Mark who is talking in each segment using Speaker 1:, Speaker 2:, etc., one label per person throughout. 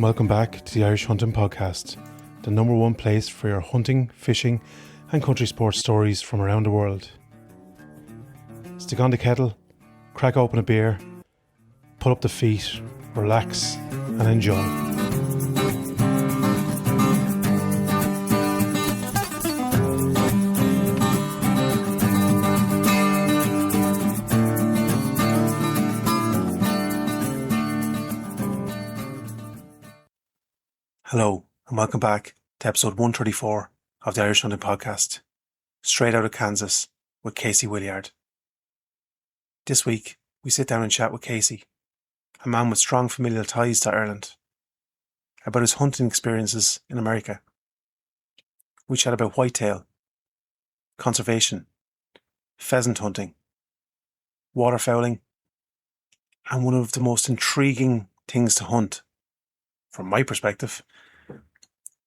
Speaker 1: and welcome back to the Irish Hunting Podcast, the number one place for your hunting, fishing and country sports stories from around the world. Stick on the kettle, crack open a beer, pull up the feet, relax and enjoy. Hello and welcome back to episode 134 of the Irish Hunting Podcast, straight out of Kansas with Casey Willyard. This week we sit down and chat with Casey, a man with strong familial ties to Ireland, about his hunting experiences in America. We chat about whitetail, conservation, pheasant hunting, waterfowling, and one of the most intriguing things to hunt, from my perspective,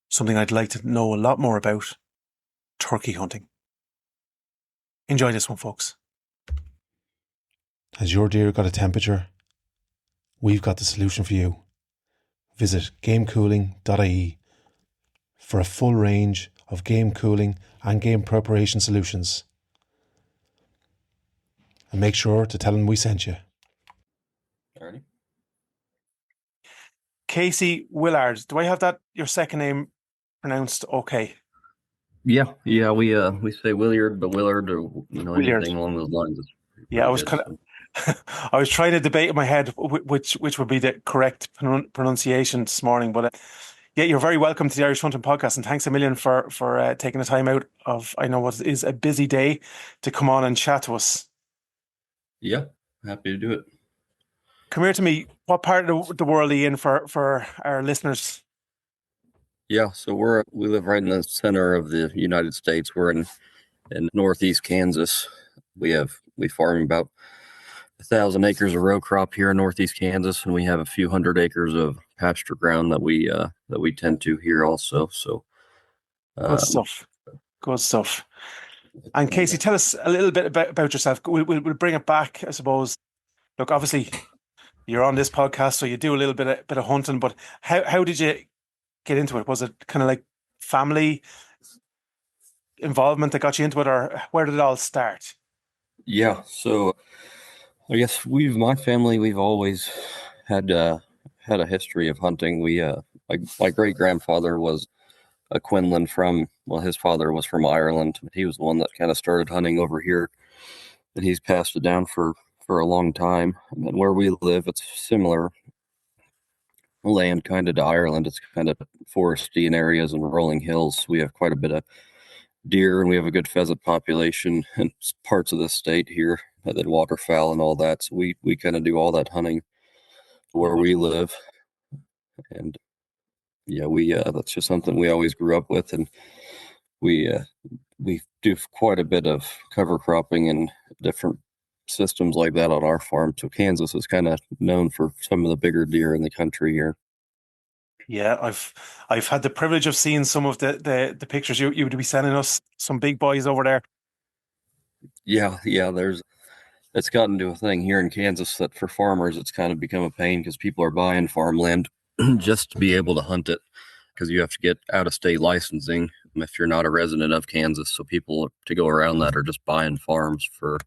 Speaker 1: something I'd like to know a lot more about, turkey hunting. Enjoy this one, folks. Has your deer got a temperature? We've got the solution for you. Visit gamecooling.ie for a full range of game cooling and game preparation solutions. And make sure to tell them we sent you.
Speaker 2: Alrighty.
Speaker 1: Casey Willyard, do I have that, your second name, pronounced okay?
Speaker 2: Yeah. We say Willyard, but Willard, or
Speaker 1: Willyard.
Speaker 2: Anything along those lines.
Speaker 1: Yeah, I was I was trying to debate in my head which would be the correct pronunciation this morning, but yeah, you're very welcome to the Irish Hunting Podcast, and thanks a million for taking the time out of, I know what is a busy day, to come on and chat to us.
Speaker 2: Yeah, happy to do it.
Speaker 1: Come here to me. What part of the world are you in for our listeners?
Speaker 2: Yeah, so we live right in the center of the United States. We're in northeast Kansas. We farm about 1,000 acres of row crop here in northeast Kansas, and we have a few hundred acres of pasture ground that we tend to here also. So
Speaker 1: good stuff. And Casey, tell us a little bit about yourself. We'll bring it back, I suppose. Look, obviously, you're on this podcast, so you do a little bit of hunting. But how did you get into it? Was it kind of like family involvement that got you into it, or where did it all start?
Speaker 2: Yeah, so I guess my family, we've always had a history of hunting. My great grandfather was a Quinlan his father was from Ireland. He was the one that kind of started hunting over here, and he's passed it down for a long time. And where we live, it's similar land kind of to Ireland. It's kind of foresty in areas and rolling hills. We have quite a bit of deer, and we have a good pheasant population in parts of the state here, and then waterfowl and all that. So we kind of do all that hunting where we live. And yeah, that's just something we always grew up with, and we do quite a bit of cover cropping and different systems like that on our farm. So Kansas is kind of known for some of the bigger deer in the country here.
Speaker 1: Yeah, I've had the privilege of seeing some of the pictures you would be sending us. Some big boys over there.
Speaker 2: Yeah. It's gotten to a thing here in Kansas that for farmers it's kind of become a pain, because people are buying farmland just to be able to hunt it, because you have to get out-of-state licensing if you're not a resident of Kansas. So people, to go around that, are just buying farms. The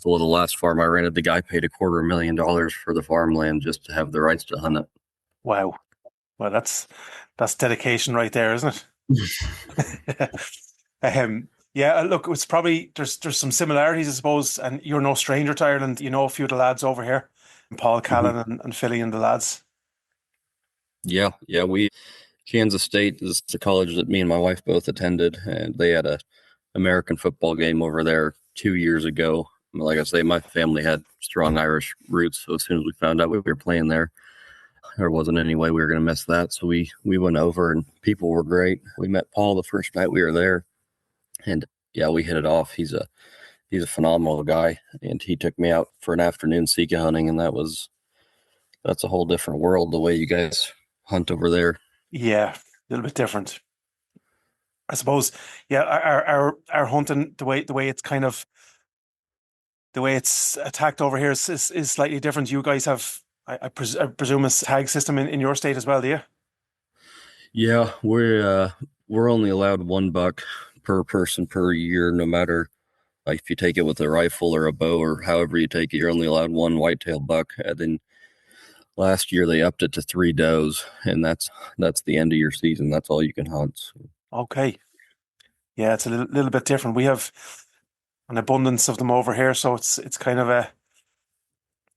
Speaker 2: last farm I rented, the guy paid $250,000 for the farmland just to have the rights to hunt it.
Speaker 1: Wow. Well, that's dedication right there, isn't it? Yeah, look, it's probably there's some similarities, I suppose, and you're no stranger to Ireland. You know a few of the lads over here, and Paul Callan and Philly and the lads.
Speaker 2: Yeah, Kansas State is the college that me and my wife both attended, and they had a American football game over there 2 years ago. Like I say, my family had strong Irish roots, so as soon as we found out we were playing there wasn't any way we were going to miss that. So we went over, and people were great. We met Paul the first night we were there, and yeah, we hit it off. He's a phenomenal guy, and he took me out for an afternoon sika hunting, and that's a whole different world, the way you guys hunt over there.
Speaker 1: Yeah, a little bit different, I suppose. Yeah, our hunting, the way it's kind of, the way it's attacked over here is slightly different. You guys have I presume a tag system in your state as well, do you?
Speaker 2: Yeah, we're only allowed one buck per person per year, no matter if you take it with a rifle or a bow or however you take it, you're only allowed one whitetail buck. And then last year they upped it to three does, and that's the end of your season. That's all you can hunt. So,
Speaker 1: Okay. Yeah, it's a little bit different. We have an abundance of them over here, so it's kind of a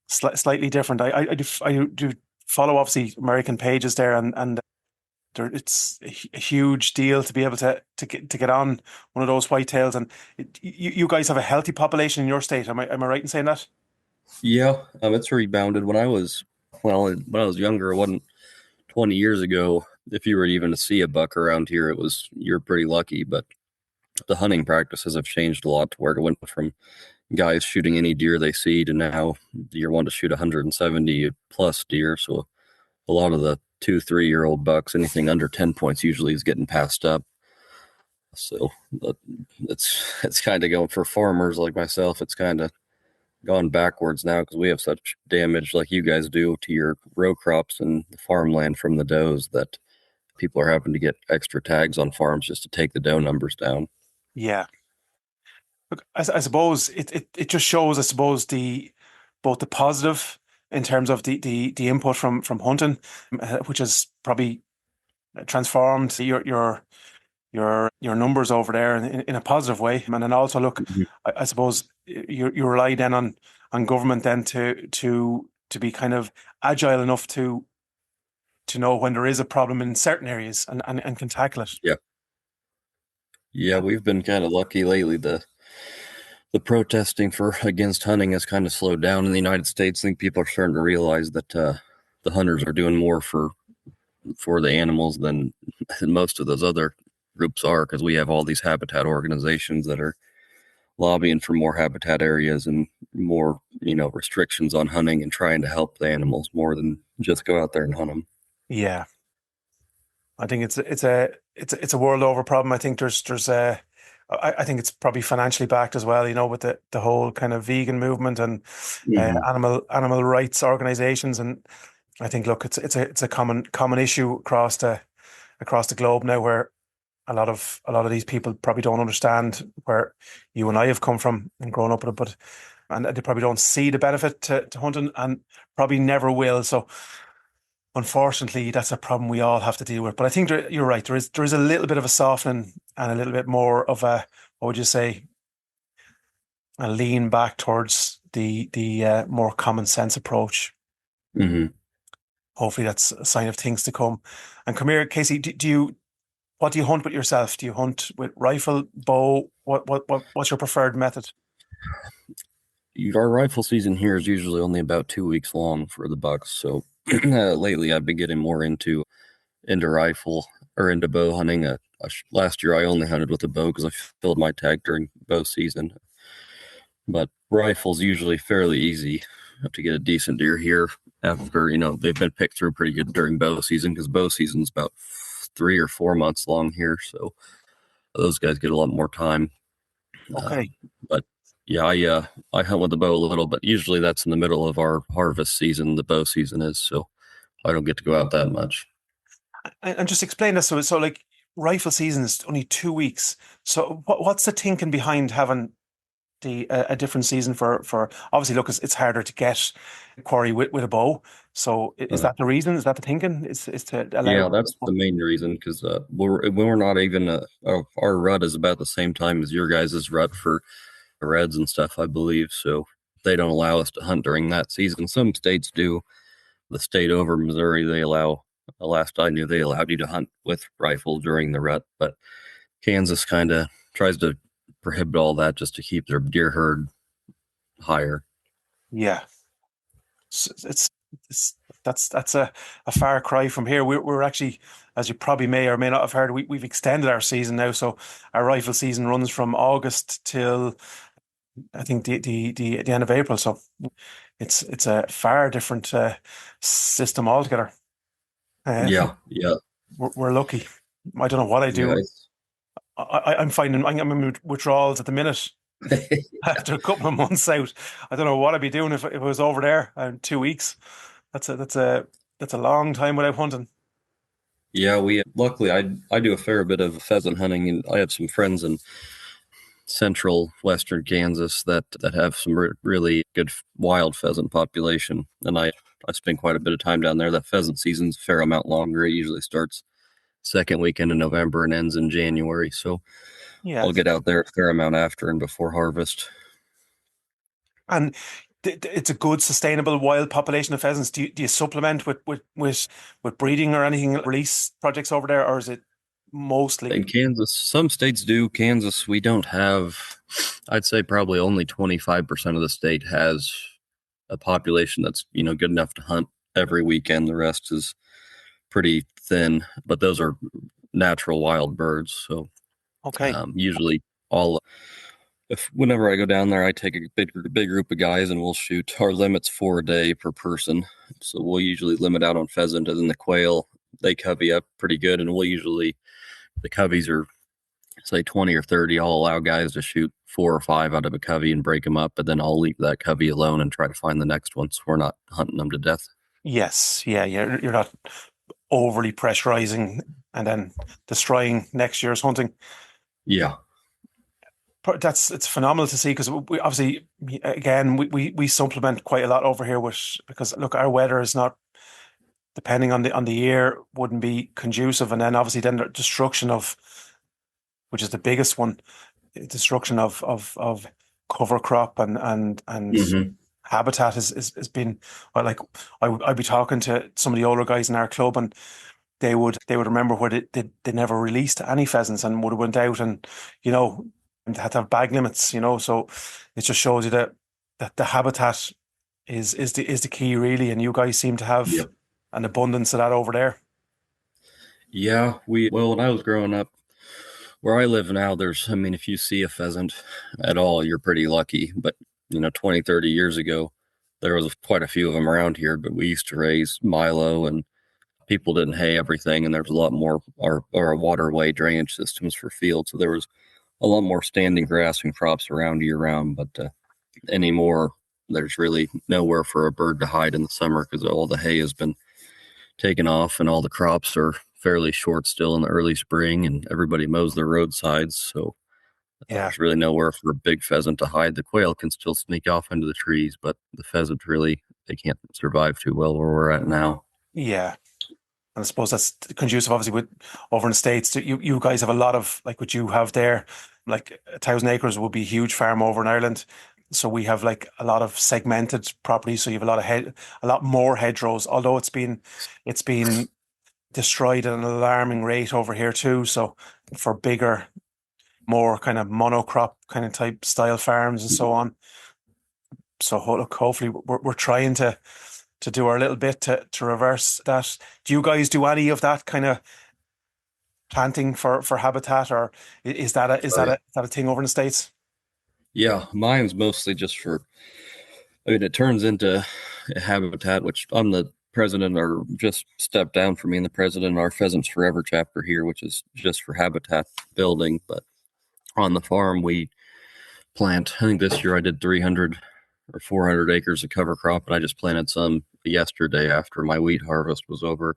Speaker 1: slightly different. I do follow obviously American pages there, and it's a huge deal to be able to get on one of those whitetails. And you guys have a healthy population in your state. Am I right in saying that?
Speaker 2: yeah, it's rebounded. When I was younger, it wasn't 20 years ago. If you were even to see a buck around here, you're pretty lucky. But the hunting practices have changed a lot to where it went from guys shooting any deer they see to now you're one to shoot 170 plus deer. So a lot of the 2, 3 year old bucks, anything under 10 points usually is getting passed up. So it's kind of going for farmers like myself. It's kind of gone backwards now because we have such damage like you guys do to your row crops and the farmland from the does that people are having to get extra tags on farms just to take the doe numbers down.
Speaker 1: Yeah. Look, I suppose it just shows, I suppose, the both the positive in terms of the input from hunting, which has probably transformed your numbers over there in a positive way. And then also, look,
Speaker 2: Mhm.
Speaker 1: I suppose you rely then on government then to be kind of agile enough to know when there is a problem in certain areas and can tackle it.
Speaker 2: Yeah. Yeah, we've been kind of lucky lately. The protesting for against hunting has kind of slowed down in the United States. I think people are starting to realize that the hunters are doing more for the animals than most of those other groups are, because we have all these habitat organizations that are lobbying for more habitat areas and more, restrictions on hunting and trying to help the animals more than just go out there and hunt them.
Speaker 1: Yeah, I think it's a world over problem. I think there's I think it's probably financially backed as well, with the whole kind of vegan movement and
Speaker 2: Hmm.
Speaker 1: animal rights organizations. And I think, look, it's a common issue across the globe now, where a lot of these people probably don't understand where you and I have come from and grown up with it, but and they probably don't see the benefit to hunting and probably never will. So unfortunately, that's a problem we all have to deal with. But I think you're right. There is a little bit of a softening and a little bit more of a, what would you say, a lean back towards the more common sense approach.
Speaker 2: Hmm.
Speaker 1: Hopefully, that's a sign of things to come. And come here, Casey. What do you hunt with yourself? Do you hunt with rifle, bow? What's your preferred method?
Speaker 2: Our rifle season here is usually only about 2 weeks long for the bucks. So lately, I've been getting more into rifle or into bow hunting. Last year, I only hunted with a bow because I filled my tag during bow season. But rifle's usually fairly easy to get a decent deer here after, they've been picked through pretty good during bow season, because bow season's about 3 or 4 months long here. So those guys get a lot more time.
Speaker 1: Okay.
Speaker 2: But yeah, I hunt with the bow a little, but usually that's in the middle of our harvest season. The bow season is, so I don't get to go out that much.
Speaker 1: And just explain this. So like rifle season is only 2 weeks. So what's the thinking behind having the a different season for obviously, look, it's harder to get quarry with a bow. So is
Speaker 2: Uh,
Speaker 1: that the reason? Is that the thinking? Is to allow?
Speaker 2: yeah, that's the main reason, because we're not even our rut is about the same time as your guys' rut for the reds and stuff, I believe. So they don't allow us to hunt during that season. Some states do. The state over Missouri, they allow. Last I knew, they allowed you to hunt with rifle during the rut, but Kansas kind of tries to prohibit all that just to keep their deer herd higher.
Speaker 1: Yeah. It's that's a far cry from here. We're actually, as you probably may or may not have heard, we've extended our season now. So our rifle season runs from August till I think the end of April. So it's a far different system altogether. Uh,
Speaker 2: Yeah, yeah,
Speaker 1: we're lucky. I don't know what I
Speaker 2: yeah.
Speaker 1: do. I'm finding I'm in withdrawals at the minute
Speaker 2: It's
Speaker 1: after a couple of months out. I don't know what I'd be doing if it was over there in 2 weeks. That's a long time without hunting.
Speaker 2: Yeah, we luckily I do a fair bit of pheasant hunting, and I have some friends in central western Kansas that have some really good wild pheasant population, and I spend quite a bit of time down there. That pheasant season's a fair amount longer. It usually starts second weekend in November and ends in January, so
Speaker 1: Yeah.
Speaker 2: I'll get out there a fair amount after and before harvest.
Speaker 1: And it's a good, sustainable wild population of pheasants. Do you supplement with breeding or anything, release projects over there, or is it mostly?
Speaker 2: In Kansas, some states do. Kansas, we don't have, I'd say probably only 25% of the state has a population that's, good enough to hunt every weekend. The rest is pretty thin, but those are natural wild birds. So
Speaker 1: Okay.
Speaker 2: usually all, if whenever I go down there, I take a big group of guys and we'll shoot. Our limit's 4 a day per person. So we'll usually limit out on pheasant, and then the quail, they covey up pretty good. And the coveys are say 20 or 30. I'll allow guys to shoot 4 or 5 out of a covey and break them up, but then I'll leave that covey alone and try to find the next one, so we're not hunting them to death.
Speaker 1: Yes. Yeah. Yeah. You're not overly pressurizing and then destroying next year's hunting.
Speaker 2: Yeah.
Speaker 1: It's phenomenal to see because we obviously again we supplement quite a lot over here with because look, our weather is not, depending on the year, wouldn't be conducive, and then obviously then the destruction of, which is the biggest one, destruction of cover crop and
Speaker 2: Hmm.
Speaker 1: habitat has been, well, like I'd be talking to some of the older guys in our club, and they would remember where they never released any pheasants and would have went out and and had to have bag limits, so it just shows you that the habitat is the key really, and you guys seem to have
Speaker 2: Yep.
Speaker 1: an abundance of that over there.
Speaker 2: Yeah, well, when I was growing up, where I live now, I mean, if you see a pheasant at all, you're pretty lucky. But, 20, 30 years ago, there was quite a few of them around here, but we used to raise milo, and people didn't hay everything. And there was a lot more, our waterway drainage systems for fields. So there was a lot more standing grass and crops around year round. But anymore, there's really nowhere for a bird to hide in the summer because all the hay has been taken off and all the crops are fairly short still in the early spring, and everybody mows their roadsides. So
Speaker 1: Yeah,
Speaker 2: there's really nowhere for a big pheasant to hide. The quail can still sneak off into the trees, but the pheasant really, they can't survive too well where we're at now.
Speaker 1: yeah. And I suppose that's conducive, obviously, with over in the States. You guys have a lot of, like what you have there, like 1,000 acres would be a huge farm over in Ireland. So we have like a lot of segmented properties. So you have a lot more hedgerows, although it's been destroyed at an alarming rate over here too. So for bigger, more kind of monocrop kind of type style farms and so on. So look, hopefully we're trying to do our little bit to reverse that. Do you guys do any of that kind of planting for habitat, or is that a is
Speaker 2: Oh,
Speaker 1: that
Speaker 2: yeah.
Speaker 1: a is that a thing over in the States?
Speaker 2: Yeah, mine's mostly just I mean, it turns into a habitat, which I'm the president, or just stepped down from being the president of our Pheasants Forever chapter here, which is just for habitat building. But on the farm, we plant, I think this year I did 300 or 400 acres of cover crop, and I just planted some yesterday after my wheat harvest was over,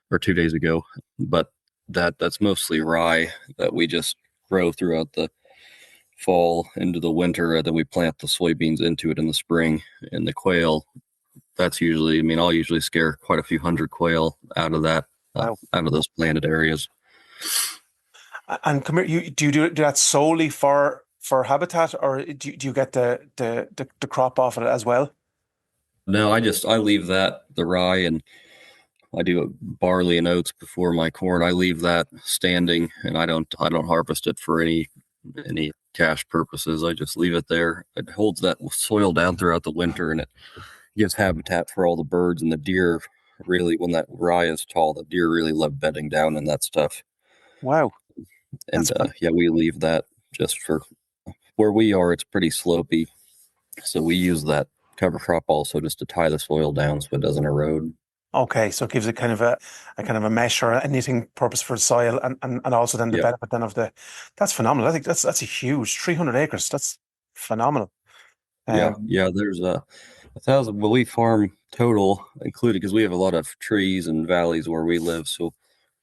Speaker 2: or 2 days ago. But that's mostly rye that we just grow throughout the fall into the winter, and then we plant the soybeans into it in the spring. And the quail, that's usually, I mean, I'll usually scare quite a few hundred quail out of
Speaker 1: Wow.
Speaker 2: out of those planted areas.
Speaker 1: And come here, you do that solely for habitat, or do you get the crop off of it as well?
Speaker 2: No, I leave that, the rye, and I do barley and oats before my corn. I leave that standing, and I don't harvest it for any cash purposes. I just leave it there. It holds that soil down throughout the winter, and it gives habitat for all the birds and the deer. Really, when that rye is tall, the deer really love bedding down in that stuff.
Speaker 1: Wow,
Speaker 2: And
Speaker 1: that's fun.
Speaker 2: yeah, we leave that just for where we are. It's pretty slopey, so we use that cover crop also just to tie the soil down so it doesn't erode.
Speaker 1: Okay, so it gives it kind of a kind of a mesh or a knitting purpose for the soil, and also then the
Speaker 2: Yep.
Speaker 1: benefit then of the. That's phenomenal. I think that's a huge 300 acres. That's phenomenal.
Speaker 2: Yeah,
Speaker 1: Um,
Speaker 2: yeah. There's 1,000. Well, we farm total, included, because we have a lot of trees and valleys where we live. So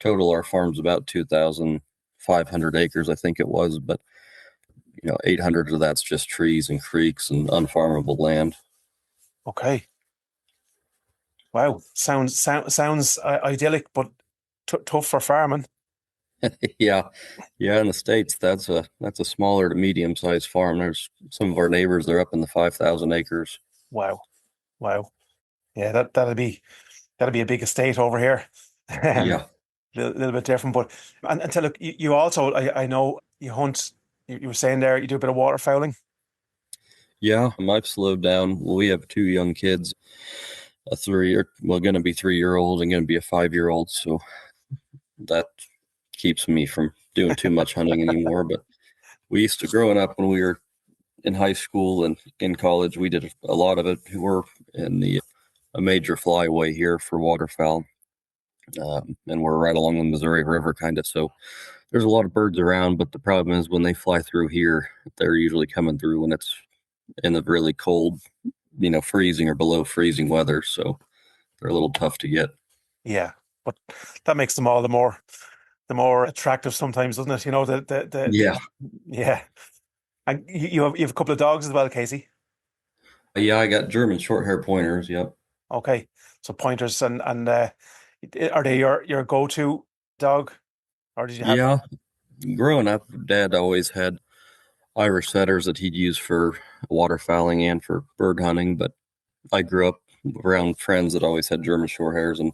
Speaker 2: total, our farm's about 2,500 acres, I think it was. But 800 of that's just trees and creeks and unfarmable land.
Speaker 1: Okay. Wow. Sounds idyllic, but tough for farming.
Speaker 2: Yeah, yeah. In the States, that's a smaller to medium sized farm. There's some of our neighbors; they're up in the 5,000 acres.
Speaker 1: Wow. Wow. Yeah, that'd be a big estate over here.
Speaker 2: Yeah,
Speaker 1: Little bit different, but and tell look, you also I know you hunt. You were saying there you do a bit of waterfowling.
Speaker 2: yeah. I've slowed down. Well, we have two young kids, a going to be 3 year old and going to be a 5 year old. So that keeps me from doing too much hunting anymore. But we used to, growing up when we were in high school and in college, we did a lot of it. We were in a major flyway here for waterfowl, and we're right along the Missouri River, kind of. So there's a lot of birds around, but the problem is when they fly through here, they're usually coming through when it's in the really cold, freezing or below freezing weather. So they're a little tough to get.
Speaker 1: Yeah, but that makes them all the more attractive sometimes, doesn't it?
Speaker 2: Yeah,
Speaker 1: Yeah. And you have a couple of dogs as well, Casey.
Speaker 2: yeah. I got German short hair pointers. Yep.
Speaker 1: Okay, so pointers and are they your go-to dog, or did you have?
Speaker 2: Yeah. Growing up, Dad always had Irish setters that he'd use for waterfowling and for bird hunting. But I grew up around friends that always had German short hairs, and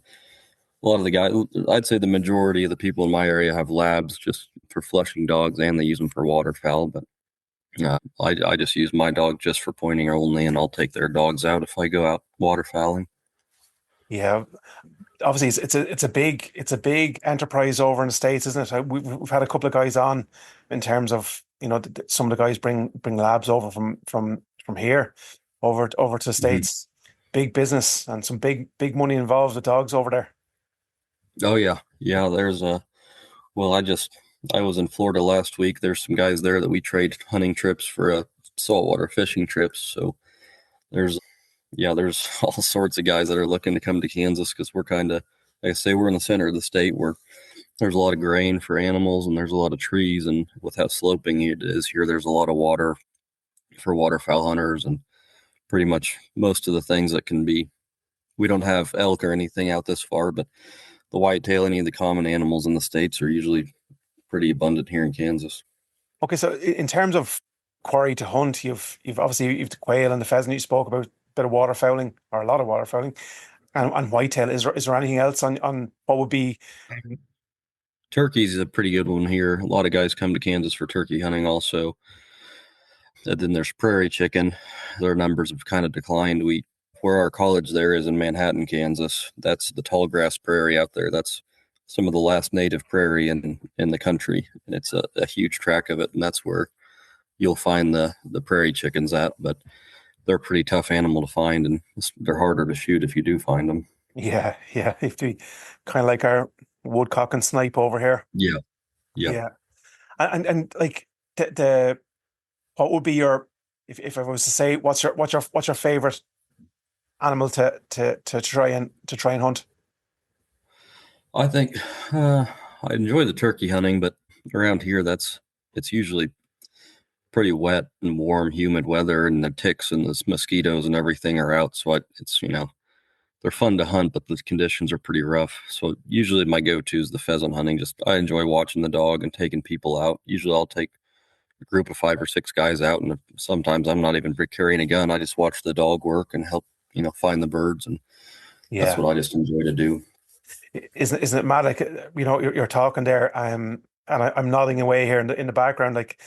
Speaker 2: a lot of the guys, I'd say the majority of the people in my area have labs just for flushing dogs, and they use them for waterfowl. But I just use my dog just for pointing only, and I'll take their dogs out if I go out waterfowling.
Speaker 1: Yeah, obviously it's a big enterprise over in the States, isn't it? We've had a couple of guys on in terms of some of the guys bring labs over from here over to the
Speaker 2: Mhm.
Speaker 1: States. Big business and some big money involved with dogs over there.
Speaker 2: Oh yeah, yeah. Well, I was in Florida last week. There's some guys there that we trade hunting trips for saltwater fishing trips. So there's there's all sorts of guys that are looking to come to Kansas because we're kind of, like I say, we're in the center of the state where there's a lot of grain for animals and there's a lot of trees, and with how sloping it is here, there's a lot of water for waterfowl hunters and pretty much most of the things that can be. We don't have elk or anything out this far, but the whitetail, any of the common animals in the states are usually pretty abundant here in Kansas.
Speaker 1: Okay, so in terms of quarry to hunt, you've obviously you've the quail and the pheasant you spoke about, a bit of waterfowling or a lot of waterfowling and whitetail. Is there anything else on what would be?
Speaker 2: Turkey's a pretty good one here. A lot of guys come to Kansas for turkey hunting also. And then there's prairie chicken. Their numbers have kind of declined. Where our college there is in Manhattan, Kansas. That's the tall grass prairie out there. That's some of the last native prairie in the country. And it's a huge tract of it. And that's where you'll find the prairie chickens at. But they're a pretty tough animal to find, and they're harder to shoot if you do find them.
Speaker 1: Yeah, yeah, if the kind of like our woodcock and snipe over here.
Speaker 2: Yeah, yeah.
Speaker 1: Yeah, and like the what would be your if I was to say what's your favorite animal to try and hunt?
Speaker 2: I think I enjoy the turkey hunting, but around here, it's usually pretty wet and warm, humid weather, and the ticks and the mosquitoes and everything are out. So it's they're fun to hunt, but the conditions are pretty rough. So usually my go-to is the pheasant hunting. Just I enjoy watching the dog and taking people out. Usually I'll take a group of 5 or 6 guys out, and sometimes I'm not even carrying a gun. I just watch the dog work and help find the birds, and that's
Speaker 1: Yeah,
Speaker 2: what I just enjoy to do.
Speaker 1: isn't it mad? Like you're talking there, and I'm nodding away here in the background, like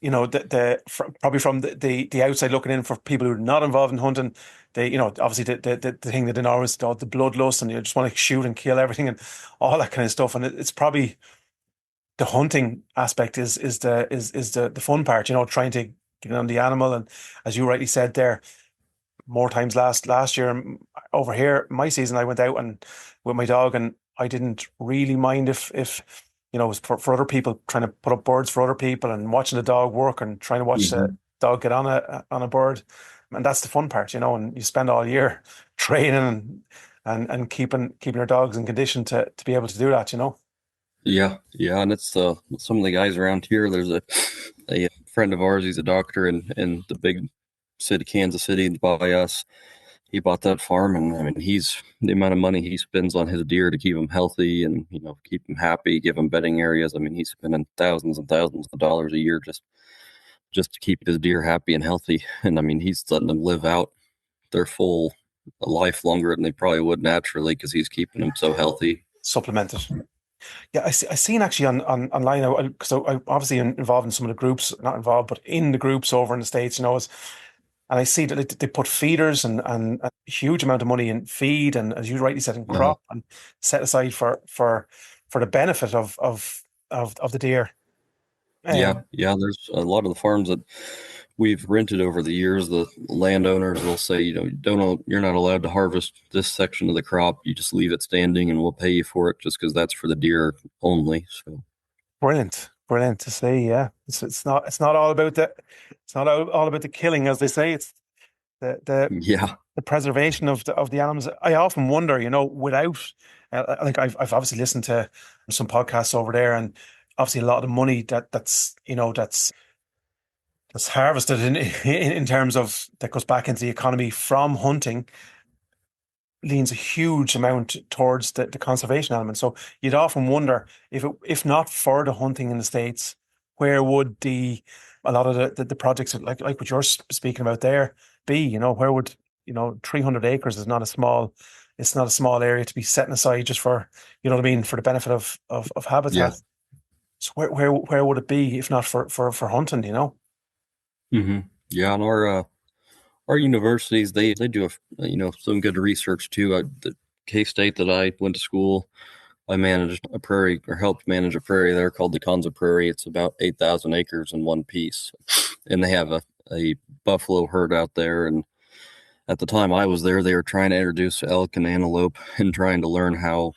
Speaker 1: probably from the outside looking in for people who are not involved in hunting, they obviously the thing that they know is the bloodlust and you just want to shoot and kill everything and all that kind of stuff, and it's probably the hunting aspect is the fun part, trying to get on the animal, and as you rightly said there, more times last year over here my season I went out and with my dog, and I didn't really mind if it was for other people trying to put up birds for other people and watching the dog work and trying to watch the
Speaker 2: Mhm.
Speaker 1: dog get on a bird. And that's the fun part, and you spend all year training and keeping your dogs in condition to be able to do that.
Speaker 2: Yeah, yeah, and it's some of the guys around here. There's a friend of ours. He's a doctor in the big city, Kansas City, by us. He bought that farm, and I mean, he's the amount of money he spends on his deer to keep them healthy and keep them happy, give them bedding areas. I mean, he's spending thousands and thousands of dollars a year just to keep his deer happy and healthy. And I mean, he's letting them live out their full life longer than they probably would naturally because he's keeping them so healthy.
Speaker 1: Supplemented. Yeah, I seen actually online, because I'm obviously involved in some of the groups, not involved, but in the groups over in the States, and I see that they put feeders and a huge amount of money in feed, and as you rightly said, in crop, and set aside for the benefit of the deer.
Speaker 2: Yeah, yeah. There's a lot of the farms that we've rented over the years. The landowners will say, you're not allowed to harvest this section of the crop. You just leave it standing, and we'll pay you for it, just because that's for the deer only. So
Speaker 1: Brilliant to see. Yeah, it's not all about all about the killing, as they say. It's the
Speaker 2: yeah,
Speaker 1: the preservation of the animals. I often wonder, without like I've obviously listened to some podcasts over there, and obviously a lot of the money that's harvested in terms of that goes back into the economy from hunting leans a huge amount towards the conservation element. So you'd often wonder if not for the hunting in the States, where would a lot of the projects like what you're speaking about there be? Where would 300 acres is not a small it's not a small area to be setting aside just for what I mean, for the benefit of
Speaker 2: yeah.
Speaker 1: habitat. So where would it be if not for hunting?
Speaker 2: hmm Yeah, and our universities they do some good research too. The K State that I went to school, I managed a prairie or helped manage a prairie there called the Konza Prairie. It's about 8,000 acres in one piece, and they have a buffalo herd out there. And at the time I was there, they were trying to introduce elk and antelope and trying to learn how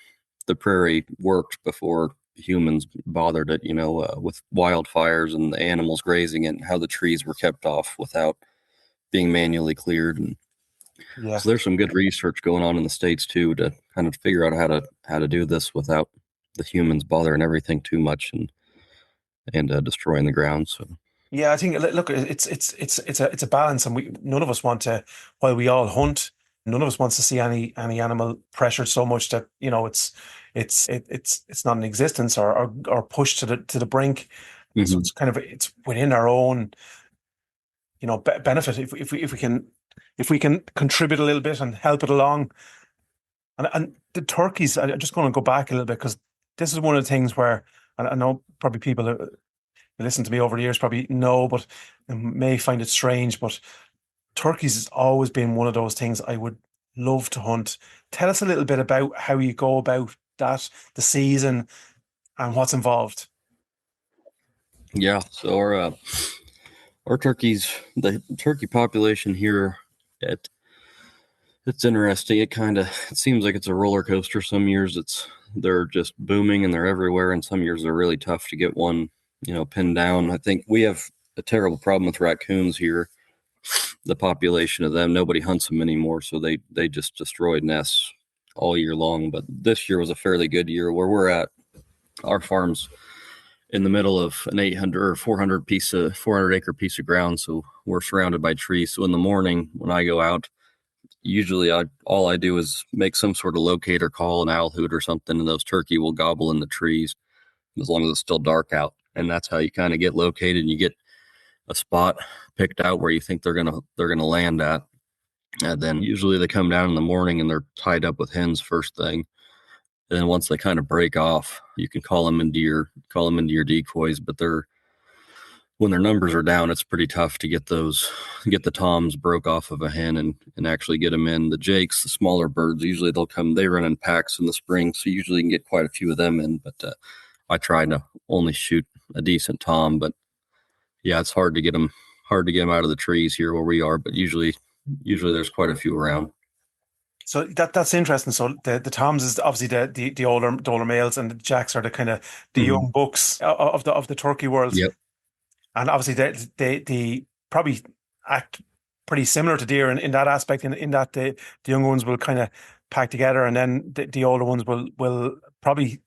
Speaker 2: the prairie worked before humans bothered it, with wildfires and the animals grazing it, and how the trees were kept off without being manually cleared. And
Speaker 1: Yeah.
Speaker 2: so there's some good research going on in the States too to kind of figure out how to do this without the humans bothering everything too much and destroying the ground. So
Speaker 1: Yeah, I think look, it's a balance, and we none of us want to. While we all hunt, none of us wants to see any animal pressured so much that it's not in existence or pushed to the brink. So
Speaker 2: hmm
Speaker 1: it's kind of it's within our own benefit if we can contribute a little bit and help it along. And the turkeys, I'm just going to go back a little bit because this is one of the things where, and I know probably people who listen to me over the years probably know, but may find it strange. But turkeys has always been one of those things I would love to hunt. Tell us a little bit about how you go about that, the season, and what's involved.
Speaker 2: yeah, so our turkeys, the turkey population here, it it's interesting. It seems like it's a roller coaster. Some years they're just booming and they're everywhere, and some years they're really tough to get one, pinned down. I think we have a terrible problem with raccoons here. The population of them, nobody hunts them anymore, so they just destroyed nests all year long. But this year was a fairly good year. Where we're at, our farm's in the middle of an 800 or 400 acre piece of ground, so we're surrounded by trees. So in the morning when I go out, usually all I do is make some sort of locator call, an owl hoot or something, and those turkey will gobble in the trees as long as it's still dark out. And that's how you kind of get located, and you get a spot picked out where you think they're gonna land at. And then usually they come down in the morning and they're tied up with hens first thing. And then once they kind of break off, you can call them into your decoys. But when their numbers are down, it's pretty tough to get the toms broke off of a hen and actually get them in. The jakes, the smaller birds, usually they run in packs in the spring, so usually you can get quite a few of them in. But I try to only shoot a decent tom. But yeah, it's hard to get them out of the trees here where we are. But usually there's quite a few around.
Speaker 1: So that's interesting. So the toms is obviously the older males, and the jacks are the kind of the
Speaker 2: hmm
Speaker 1: young bucks of the turkey world.
Speaker 2: Yep.
Speaker 1: And obviously they probably act pretty similar to deer in that aspect, in that the younger ones will kind of pack together, and then the older ones will probably,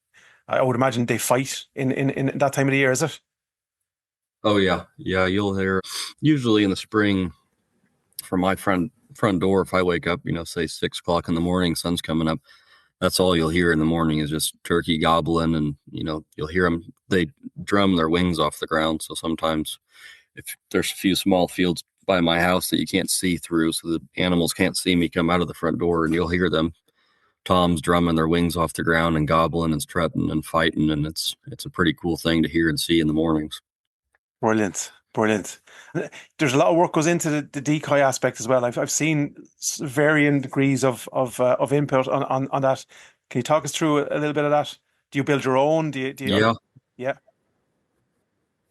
Speaker 1: I would imagine, they fight in that time of the year, is it?
Speaker 2: Oh yeah, yeah. You'll hear usually in the spring from my front door. If I wake up, say 6 o'clock in the morning, sun's coming up. That's all you'll hear in the morning is just turkey gobbling, and you'll hear them. They drum their wings off the ground. So sometimes, if there's a few small fields by my house that you can't see through, so the animals can't see me come out of the front door, and you'll hear them toms drumming their wings off the ground and gobbling and strutting and fighting, and it's a pretty cool thing to hear and see in the mornings.
Speaker 1: Brilliant, brilliant. There's a lot of work goes into the decoy aspect as well. I've seen varying degrees of input on that. Can you talk us through a little bit of that? Do you build your own?
Speaker 2: Yeah,
Speaker 1: yeah?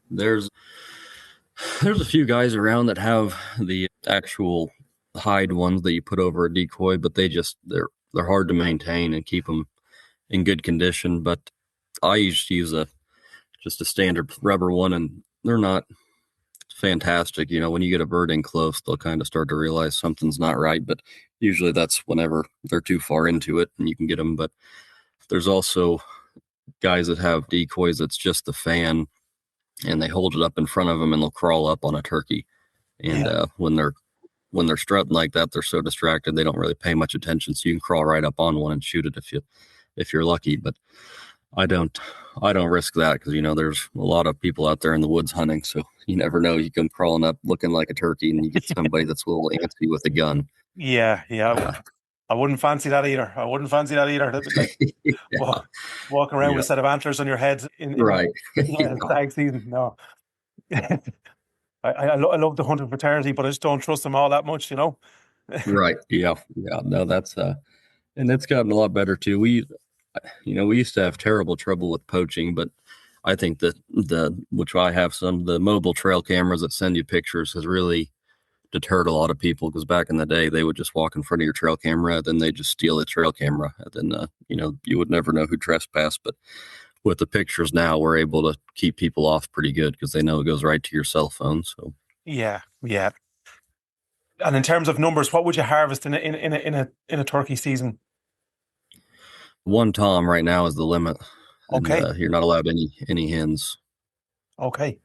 Speaker 2: there's a few guys around that have the actual hide ones that you put over a decoy, but they're hard to maintain and keep them in good condition. But I used to use just a standard rubber one, and they're not fantastic. When you get a bird in close, they'll kind of start to realize something's not right, but usually that's whenever they're too far into it and you can get them. But there's also guys that have decoys that's just the fan, and they hold it up in front of them and they'll crawl up on a turkey. And when they're strutting like that, they're so distracted they don't really pay much attention, so you can crawl right up on one and shoot it if you're lucky. But I don't risk that, because there's a lot of people out there in the woods hunting, so you never know. You come crawling up looking like a turkey, and you get somebody that's a little antsy with a gun.
Speaker 1: Yeah. I wouldn't fancy that either. Like,
Speaker 2: Yeah.
Speaker 1: walking around with a set of antlers on your head in
Speaker 2: Right.
Speaker 1: stag season. No. I love the hunting fraternity, but I just don't trust them all that much,
Speaker 2: Right. Yeah. No, that's and it's gotten a lot better too. We used to have terrible trouble with poaching, but I think that which I have the mobile trail cameras that send you pictures has really deterred a lot of people, because back in the day they would just walk in front of your trail camera, then they just steal the trail camera, and then you would never know who trespassed. But with the pictures now, we're able to keep people off pretty good, because they know it goes right to your cell phone. So
Speaker 1: yeah. And in terms of numbers, what would you harvest in a turkey season?
Speaker 2: One tom right now is the limit.
Speaker 1: Okay.
Speaker 2: And, you're not allowed any hens.
Speaker 1: Okay.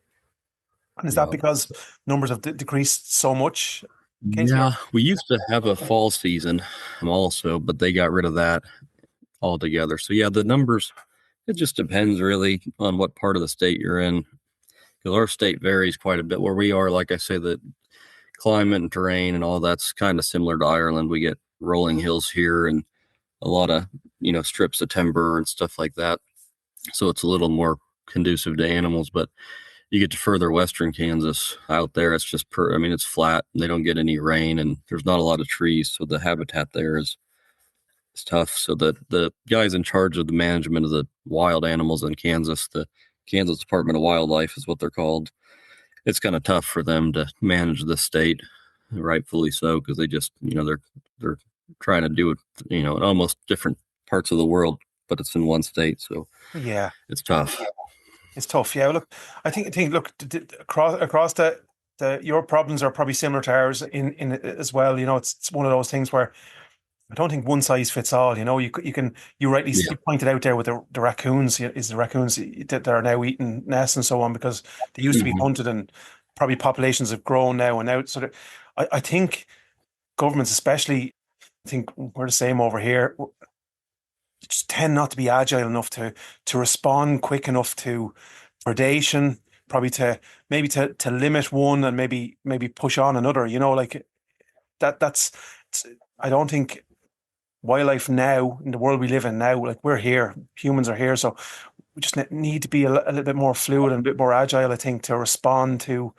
Speaker 1: And is that because numbers have decreased so much?
Speaker 2: Yeah, we used to have a fall season also, but they got rid of that altogether. So yeah, the numbers, it just depends really on what part of the state you're in, because our state varies quite a bit. Where we are, like I say, the climate and terrain and all that's kind of similar to Ireland. We get rolling hills here and a lot of strips of timber and stuff like that, so it's a little more conducive to animals. But you get to further western Kansas, out there it's just it's flat, and they don't get any rain, and there's not a lot of trees, so the habitat there is tough. So the guys in charge of the management of the wild animals in Kansas, the Kansas Department of Wildlife is what they're called, it's kind of tough for them to manage the state, rightfully so, because they just they're trying to do it in almost different parts of the world, but it's in one state, so
Speaker 1: yeah,
Speaker 2: it's tough.
Speaker 1: It's tough. Yeah, look, I think look, across the your problems are probably similar to ours in as well. It's one of those things where I don't think one size fits all. You rightly you pointed out there with the raccoons. Is the raccoons that are now eating nests and so on, because they used to be hunted, and probably populations have grown now and now. So I think governments, especially, I think we're the same over here, just tend not to be agile enough to respond quick enough to predation, probably to limit one and maybe push on another. Like that's I don't think wildlife now, in the world we live in now, like we're here, humans are here, so we just need to be a little bit more fluid and a bit more agile, I think, to respond to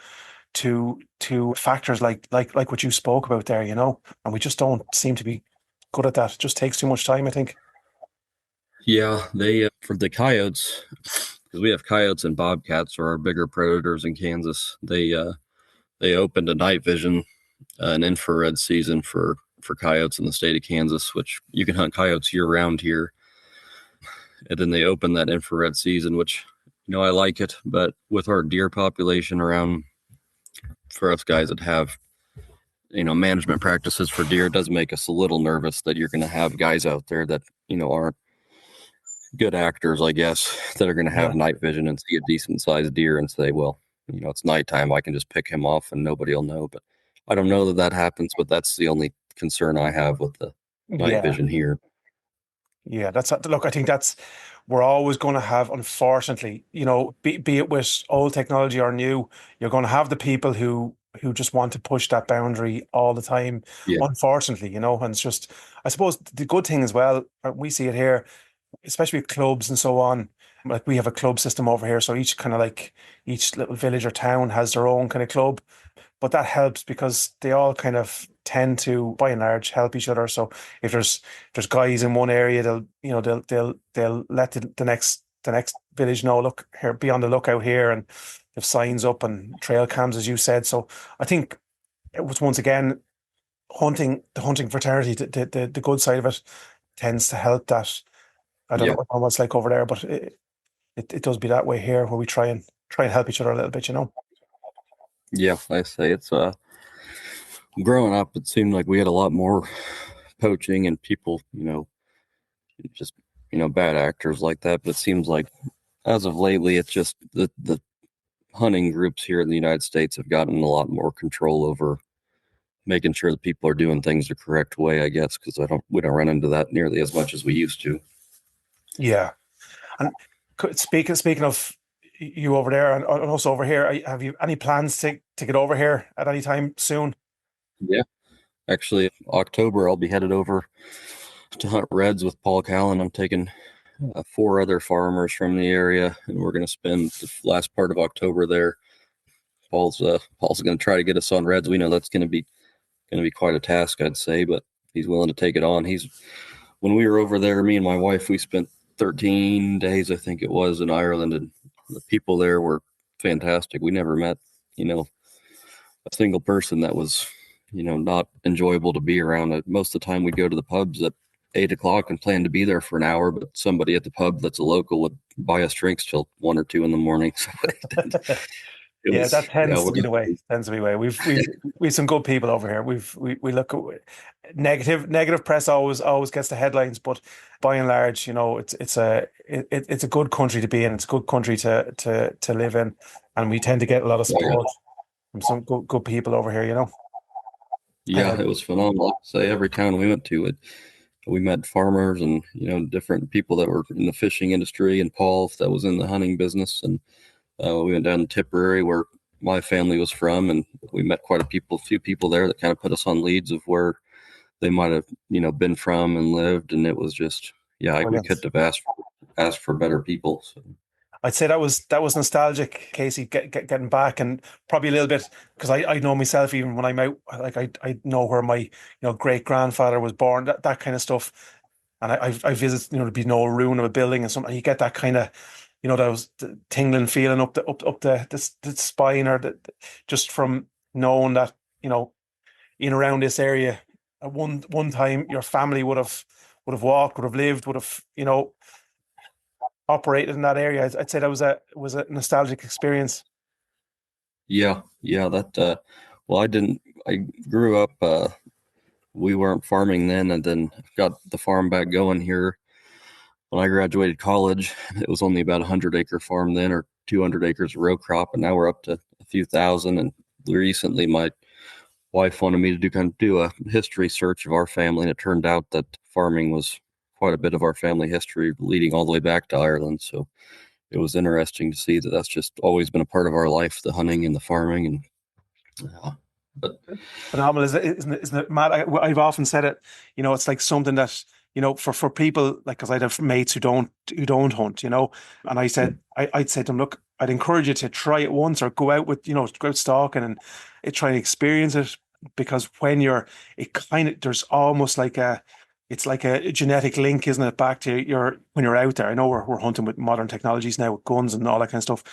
Speaker 1: factors like what you spoke about there, and we just don't seem to be good at that. It just takes too much time, I think.
Speaker 2: Yeah, they for the coyotes, because we have coyotes and bobcats are our bigger predators in Kansas. They opened a night vision, an infrared season for coyotes in the state of Kansas, which you can hunt coyotes year round here. And then they opened that infrared season, which I like it, but with our deer population around, for us guys that have management practices for deer, it does make us a little nervous that you're going to have guys out there that, aren't good actors, I guess, that are going to have
Speaker 1: Yeah.
Speaker 2: night vision and see a decent sized deer and say, well, it's nighttime. I can just pick him off and nobody will know. But I don't know that happens, but that's the only concern I have with the night
Speaker 1: Yeah.
Speaker 2: vision here.
Speaker 1: Yeah, look, I think we're always going to have, unfortunately, be it with old technology or new, you're going to have the people who just want to push that boundary all the time,
Speaker 2: Yeah.
Speaker 1: unfortunately, and it's just, I suppose the good thing as well, we see it here, especially with clubs and so on. Like we have a club system over here, so each little village or town has their own kind of club, but that helps because they all kind of tend to, by and large, help each other. So if there's guys in one area, they'll let the next village know, look here, be on the lookout here, and if signs up and trail cams, as you said. So I think it was, once again, the hunting fraternity, the good side of it tends to help that. I don't
Speaker 2: Yeah.
Speaker 1: know what it's like over there, but it does be that way here, where we try and help each other a little bit.
Speaker 2: Yeah. I say it's growing up, it seemed like we had a lot more poaching and people, just, bad actors like that. But it seems like as of lately, it's just the hunting groups here in the United States have gotten a lot more control over making sure that people are doing things the correct way, I guess, because we don't run into that nearly as much as we used to.
Speaker 1: Yeah. And speaking of you over there and also over here, have you any plans to get over here at any time soon?
Speaker 2: Yeah. Actually, October, I'll be headed over to hunt reds with Paul Callan. I'm taking 4 other farmers from the area, and we're going to spend the last part of October there. Paul's going to try to get us on reds. We know that's going to be quite a task, I'd say, but he's willing to take it on. When we were over there, me and my wife, we spent 13 days, I think it was, in Ireland, and the people there were fantastic. We never met, a single person that was, not enjoyable to be around. Most of the time we'd go to the pubs at 8 o'clock and plan to be there for an hour, but somebody at the pub that's a local would buy us drinks till 1 or 2 in the morning. So it
Speaker 1: Yeah,
Speaker 2: was,
Speaker 1: that
Speaker 2: yeah,
Speaker 1: tends to be the way. Tends to be the way. We've some good people over here. We look at negative press always gets the headlines, but by and large, it's a good country to be in. It's a good country to live in, and we tend to get a lot of support from some good people over here.
Speaker 2: yeah,
Speaker 1: Um,
Speaker 2: it was phenomenal. Like I say, every town we went to, we met farmers and different people that were in the fishing industry, and Paul that was in the hunting business, and we went down to Tipperary where my family was from, and we met quite a few people there that kind of put us on leads of where they might have been from and lived, and it was just, yeah, we
Speaker 1: Brilliant.
Speaker 2: couldn't have asked for better people. So.
Speaker 1: I'd say that was nostalgic, Casey, getting back, and probably a little bit because I know myself, even when I'm out, like I know where my great grandfather was born, that kind of stuff, and I visit, there'd be no ruin of a building and something. You get that kind of, that was the tingling feeling up the spine, or just from knowing that in around this area at one time your family would have walked, would have lived, would have operated in that area. I'd say that was a nostalgic experience.
Speaker 2: Yeah, that well, I grew up, we weren't farming then, and then got the farm back going here when I graduated college. It was only about 100-acre farm then, or 200 acres of row crop, and now we're up to a few thousand. And recently my wife wanted me to do a history search of our family, and it turned out that farming was quite a bit of our family history leading all the way back to Ireland. So it was interesting to see that that's just always been a part of our life, the hunting and the farming. And but
Speaker 1: Phenomenal, isn't it, Matt? I've often said it. It's like something that for people, like, because I'd have mates who don't hunt, and I'd say to them, look, I'd encourage you to try it once, or go out go out stalking and try and experience it, because it kind of, there's almost like it's like a genetic link, isn't it, back to when you're out there. I know we're hunting with modern technologies now, with guns and all that kind of stuff,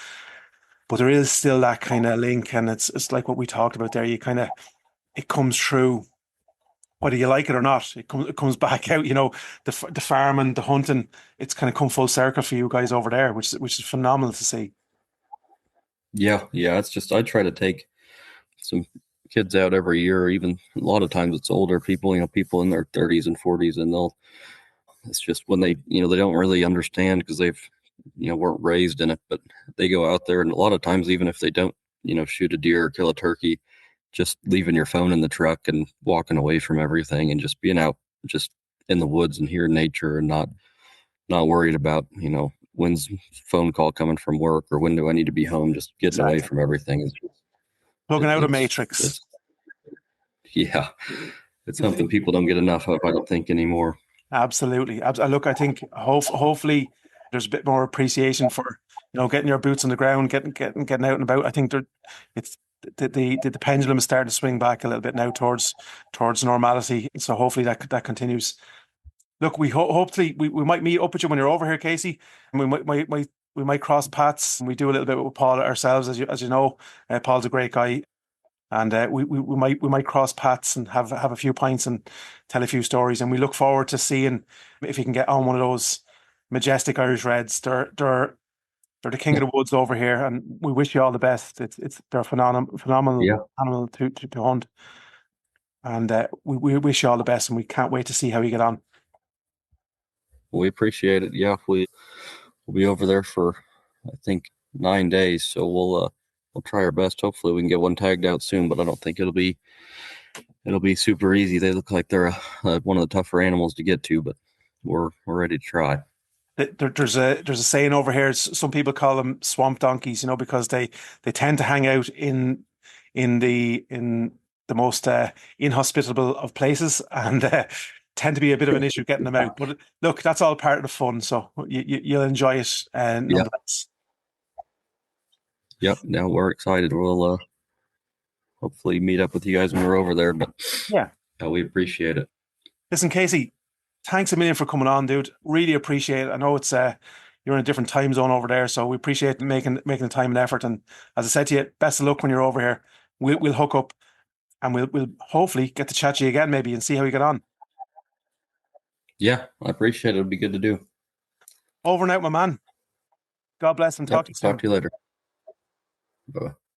Speaker 1: but there is still that kind of link, and it's like what we talked about there. You kind of, it comes through, whether you like it or not. It comes back out. The farming, the hunting. It's kind of come full circle for you guys over there, which is phenomenal to see.
Speaker 2: yeah, it's just I try to take some kids out every year, or even a lot of times it's older people, people in their 30s and 40s, and it's just when they don't really understand because they've weren't raised in it, but they go out there, and a lot of times, even if they don't shoot a deer or kill a turkey, just leaving your phone in the truck and walking away from everything and just being out just in the woods and hearing nature, and not worried about when's phone call coming from work or when do I need to be home. Just getting away
Speaker 1: Exactly.
Speaker 2: from everything is
Speaker 1: Plugging
Speaker 2: it,
Speaker 1: out a
Speaker 2: it's
Speaker 1: matrix.
Speaker 2: yeah, it's something people don't get enough of, I don't think, anymore.
Speaker 1: Absolutely. Look, I think hopefully there's a bit more appreciation for getting your boots on the ground, getting out and about. I think it's the pendulum is starting to swing back a little bit now towards normality. So hopefully that continues. Look, hopefully we might meet up with you when you're over here, Casey, and we might cross paths. And we do a little bit with Paul ourselves, as you know. Paul's a great guy, and we might cross paths and have a few pints and tell a few stories. And we look forward to seeing if you can get on one of those majestic Irish Reds. They're the king of the woods over here, and we wish you all the best. They're phenomenal
Speaker 2: Yeah,
Speaker 1: animal to hunt, and we wish you all the best, and we can't wait to see how you get on.
Speaker 2: we appreciate it. Yeah, we'll be over there for, I think, 9 days, so we'll try our best. Hopefully we can get one tagged out soon, but I don't think it'll be super easy. They look like they're one of the tougher animals to get to, but we're ready to try.
Speaker 1: There's a saying over here. Some people call them swamp donkeys, because they tend to hang out in the most inhospitable of places, and tend to be a bit of an issue getting them out. But look, that's all part of the fun, so you'll enjoy it
Speaker 2: Yeah,
Speaker 1: nonetheless.
Speaker 2: yep. Now we're excited. We'll hopefully meet up with you guys when we're over there, but
Speaker 1: Yeah.
Speaker 2: we appreciate it.
Speaker 1: Listen, Casey, thanks a million for coming on, dude. Really appreciate it. I know it's you're in a different time zone over there, so we appreciate making the time and effort. And as I said to you, best of luck when you're over here. We'll hook up, and we'll hopefully get to chat to you again maybe and see how you get on.
Speaker 2: Yeah, I appreciate it. It'll be good to do.
Speaker 1: Over and out, my man. God bless and talk
Speaker 2: Yep.
Speaker 1: to you
Speaker 2: Talk
Speaker 1: soon.
Speaker 2: to you later. Bye.